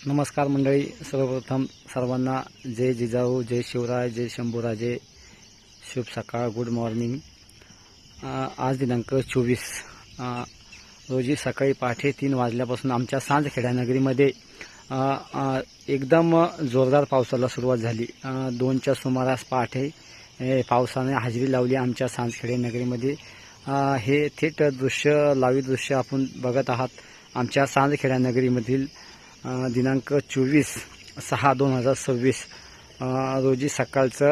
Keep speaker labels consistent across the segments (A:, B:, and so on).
A: नमस्कार मंडळी, सर्वप्रथम सर्वांना जय जिजाऊ, जय शिवराय, जय शंभूराजे, शुभ सकाळ, गुड मॉर्निंग। आज दिनांक 24 रोजी सकाळी पहाटे 3 वाजल्यापासून आमच्या सांजखेडा नगरीमध्ये एकदम जोरदार पावसाला सुरुवात झाली। 2च्या सुमारास पहाटे पावसाने हजेरी लावली आमच्या सांजखेडा नगरीमध्ये। हे थेट दृश्य, लाईव्ह दृश्य आपण बघत आहात आमच्या सांजखेडा नगरीमधील दिनांक 24/6/2026 रोजी सकाळचं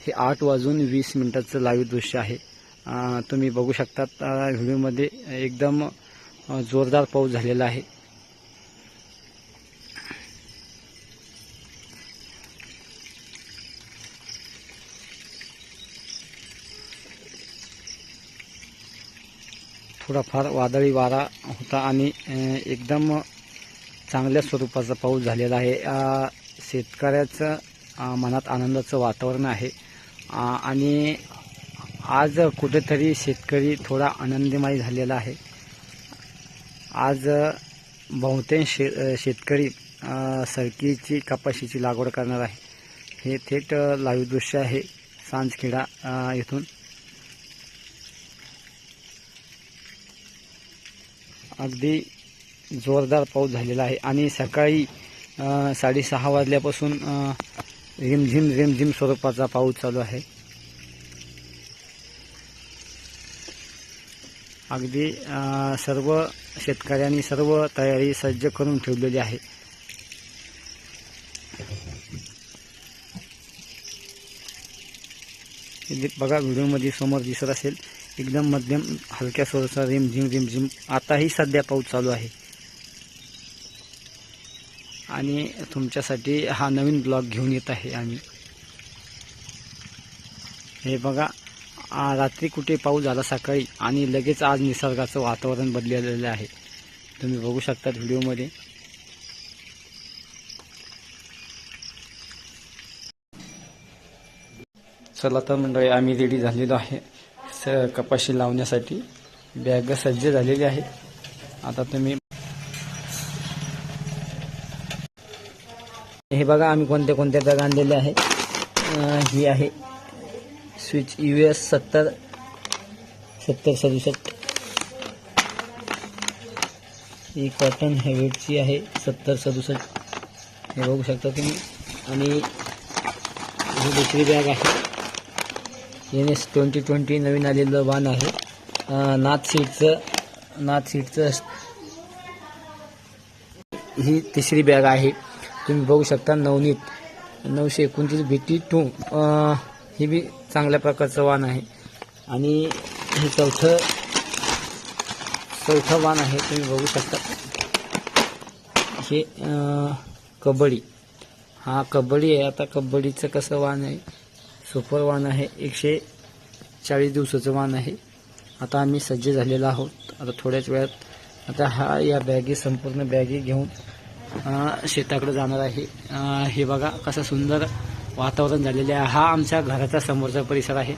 A: हे 8:20 लाईव्ह दृश्य आहे। तुम्ही बघू शकतात व्हिडिओमध्ये एकदम जोरदार पाऊस झालेला आहे। थोडाफार वादळी वारा होता आणि एकदम चांगल्या स्वरूपाचा पाऊस झालेला आहे। शेतकऱ्याचं मनात आनंदाचं वातावरण आहे आणि आज कुठेतरी शेतकरी थोडा आनंदमय झालेला आहे। आज बहुतेक शेतकरी सरकीची कपाशीची लागवड करणार आहे। हे थेट लाईव्ह दृश्य आहे सांजखेडा येथून। अगदी जोरदार पाऊस झालेला आहे आणि सकाळी 6:30 वाजल्यापासून रिमझिम स्वरूपाचा पाऊस चालू आहे। अगदी सर्व शेतकऱ्यांनी सर्व तयारी सज्ज करून ठेवलेली आहे। बघा व्हिडिओमध्ये समोर दिसत असेल एकदम मध्यम हलक्या स्वरूपाचा रिमझिम आताही सध्या पाऊस चालू आहे। आणि तुमच्यासाठी हा नवीन ब्लॉग घेऊन येत आहे आम्ही। हे बघा रात्री कुठे पाऊस झाला सकाळी आणि लगेच आज निसर्गाचं वातावरण बदललेलं आहे। तुम्ही बघू शकता व्हिडिओमध्ये। चला तर मंडळी, आम्ही रेडी झालेलो आहे कपाशी लावण्यासाठी। बॅग सज्ज झालेली आहे। आता तुम्ही हे बघा आम्ही कोणत्या बॅग आणलेल्या आहे। ही आहे स्विच US 7067। ही कॉटन हेवेटची आहे 7067, हे बघू शकता तुम्ही। आणि ही दुसरी बॅग आहे NS 2020 नवीन आलेलं वाण आहे। नाथ सीटचं ही तिसरी बॅग आहे। तुम्ही बघू शकता नवनीत 929 BT2 हे बी चांगल्या प्रकारचं वाण आहे। आणि हे चौथं वाण आहे। तुम्ही बघू शकता हे कबड्डी, हा कबड्डी आहे। आता कबड्डीचं कसं वाण आहे, सुपर वाण आहे, 140 दिवसाचं वाण आहे। आता आम्ही सज्ज झालेलो आहोत। आता थोड्याच वेळात आता या बॅगी संपूर्ण बॅगी घेऊन शेताकडे जाणार आहे। हे बघा कसं सुंदर वातावरण झालेले आहे। हा आमच्या घराच्या समोरचा परिसर आहे।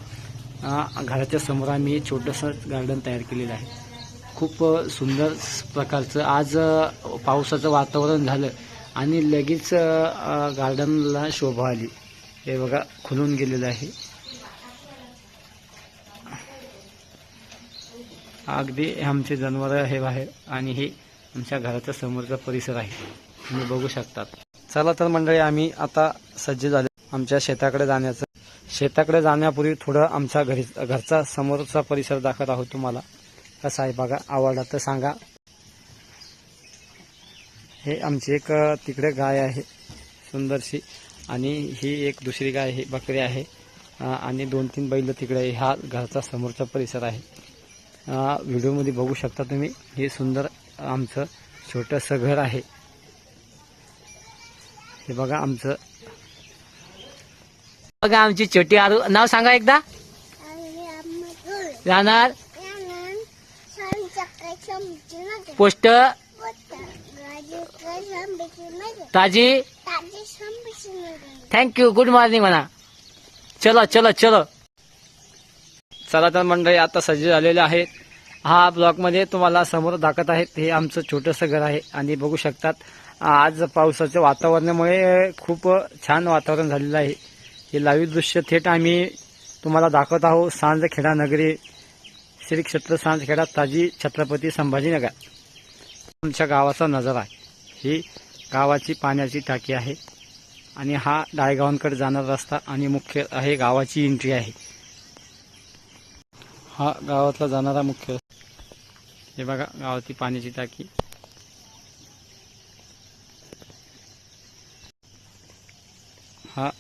A: घराच्या समोर आम्ही छोटंसं गार्डन तयार केलेलं आहे। खूप सुंदर प्रकारचं आज पावसाचं वातावरण झालं आणि लगेच गार्डनला शोभा आली। हे बघा खुलून गेलेलं आहे। अगदी आमचे जनावर हे बाहेर आणि हे आमच्या घराच्या समोरचा परिसर आहे, तुम्ही बघू शकतात। चला तर मंडळी, आम्ही आता सज्ज झाले आमच्या शेताकडे जाण्याचं। शेताकडे जाण्यापूर्वी थोडं आमच्या घरचा समोरचा परिसर दाखवत आहोत तुम्हाला। कसा आहे बघा, आवडला तर सांगा। हे आमची एक तिकडे गाय आहे सुंदरशी, आणि ही एक दुसरी गाय आहे, बकरी आहे, आणि 2-3 बैल तिकडे आहे। हा घरचा समोरचा परिसर आहे। व्हिडिओमध्ये बघू शकता तुम्ही। हे सुंदर आमचं छोटंसं घर आहे। हे बघा आमचं, बघा आमची छोटी आरू। नाव सांगा एकदा। राहणार पोस्ट ताजी। थँक्यू, गुड मॉर्निंग म्हणा। चलो। चला तर मंडळी, आता सज्ज झालेले आहेत। हा ब्लॉगमध्ये तुम्हाला समोर दाखवत आहेत हे आमचं छोटंसं घर आहे। आणि बघू शकतात आज पावसाच्या वातावरणामुळे खूप छान वातावरण झालेलं आहे. हे लाईव्ह दृश्य थेट आम्ही तुम्हाला दाखवत आहोत. सांजखेडा नगरी, श्री क्षेत्र सांजखेडा, ताजी छत्रपती संभाजीनगर. आमच्या गावाचा नजारा आहे. ही गावाची पाण्याची टाकी आहे आणि हा डायगावांकडे जाणारा रस्ता आणि मुख्य आहे गावाची एंट्री आहे. हा गावातला जाणारा मुख्य रस्ता. हे बघा गावाची पाण्याची टाकी. हा